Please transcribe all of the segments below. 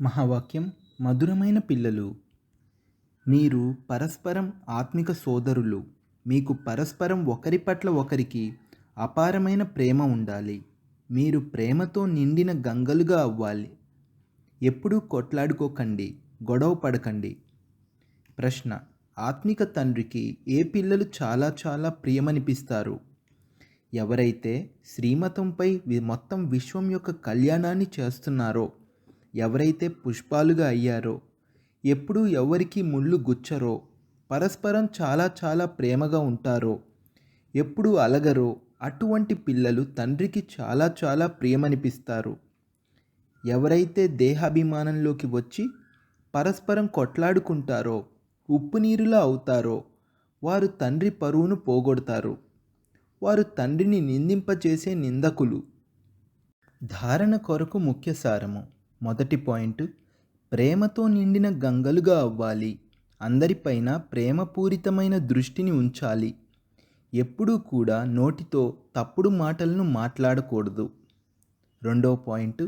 మహావాక్యం. మధురమైన పిల్లలు, మీరు పరస్పరం ఆత్మిక సోదరులు. మీకు పరస్పరం ఒకరి పట్ల ఒకరికి అపారమైన ప్రేమ ఉండాలి. మీరు ప్రేమతో నిండిన గంగలుగా అవ్వాలి. ఎప్పుడూ కొట్లాడుకోకండి, గొడవ పడకండి. ప్రశ్న: ఆత్మిక తండ్రికి ఏ పిల్లలు చాలా చాలా ప్రియమనిపిస్తారు? ఎవరైతే శ్రీమతంపై మొత్తం విశ్వం యొక్క కళ్యాణాన్ని చేస్తున్నారో, ఎవరైతే పుష్పాలుగా అయ్యారో, ఎప్పుడూ ఎవరికి ముళ్ళు గుచ్చరో, పరస్పరం చాలా చాలా ప్రేమగా ఉంటారో, ఎప్పుడూ అలగరో, అటువంటి పిల్లలు తండ్రికి చాలా చాలా ప్రియమనిపిస్తారు. ఎవరైతే దేహాభిమానంలోకి వచ్చి పరస్పరం కొట్లాడుకుంటారో, ఉప్పు నీరులా అవుతారో, వారు తండ్రి పరువును పోగొడతారు. వారు తండ్రిని నిందింపచేసే నిందకులు. ధారణ కొరకు ముఖ్య సారము. మొదటి పాయింట్: ప్రేమతో నిండిన గంగలుగా అవ్వాలి. అందరిపైన ప్రేమపూరితమైన దృష్టిని ఉంచాలి. ఎప్పుడూ కూడా నోటితో తప్పుడు మాటలను మాట్లాడకూడదు. రెండో పాయింట్: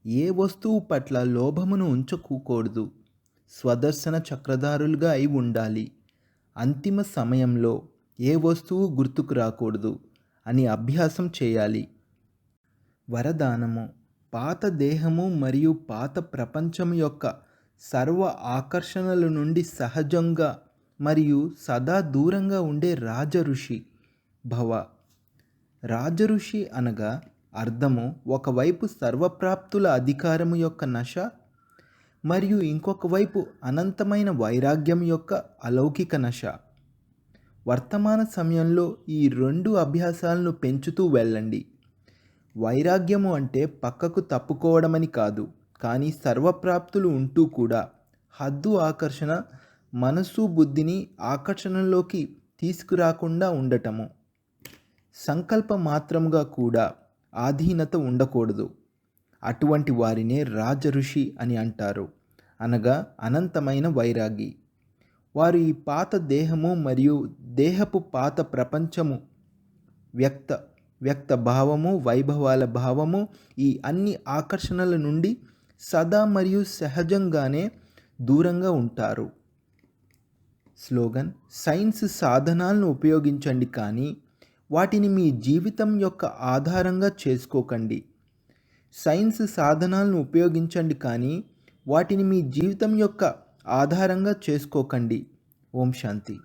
ఏ వస్తువు పట్ల లోభమును ఉంచకూడదు. స్వదర్శన చక్రధారులుగా అయి ఉండాలి. అంతిమ సమయంలో ఏ వస్తువు గుర్తుకు రాకూడదు అని అభ్యాసం చేయాలి. వరదానము: పాత దేహము మరియు పాత ప్రపంచం యొక్క సర్వ ఆకర్షణల నుండి సహజంగా మరియు సదా దూరంగా ఉండే రాజఋషి భవ. రాజఋషి అనగా అర్థము ఒకవైపు సర్వప్రాప్తుల అధికారము యొక్క నశ, మరియు ఇంకొక వైపు అనంతమైన వైరాగ్యం యొక్క అలౌకిక నశ. వర్తమాన సమయంలో ఈ రెండు అభ్యాసాలను పెంచుతూ వెళ్ళండి. వైరాగ్యము అంటే పక్కకు తప్పుకోవడమని కాదు, కానీ సర్వప్రాప్తులు ఉంటూ కూడా హద్దు ఆకర్షణ మనస్సు బుద్ధిని ఆకర్షణలోకి తీసుకురాకుండా ఉండటము. సంకల్ప మాత్రముగా కూడా ఆధీనత ఉండకూడదు. అటువంటి వారినే రాజఋషి అని అంటారు, అనగా అనంతమైన వైరాగి. వారు ఈ పాత దేహము మరియు దేహపు పాత ప్రపంచము వ్యక్త భావము, వైభవాల భావము, ఈ అన్ని ఆకర్షణల నుండి సదా మరియు సహజంగానే దూరంగా ఉంటారు. స్లోగన్: సైన్స్ సాధనాలను ఉపయోగించండి, కానీ వాటిని మీ జీవితం యొక్క ఆధారంగా చేసుకోకండి. సైన్స్ సాధనాలను ఉపయోగించండి, కానీ వాటిని మీ జీవితం యొక్క ఆధారంగా చేసుకోకండి. ఓం శాంతి.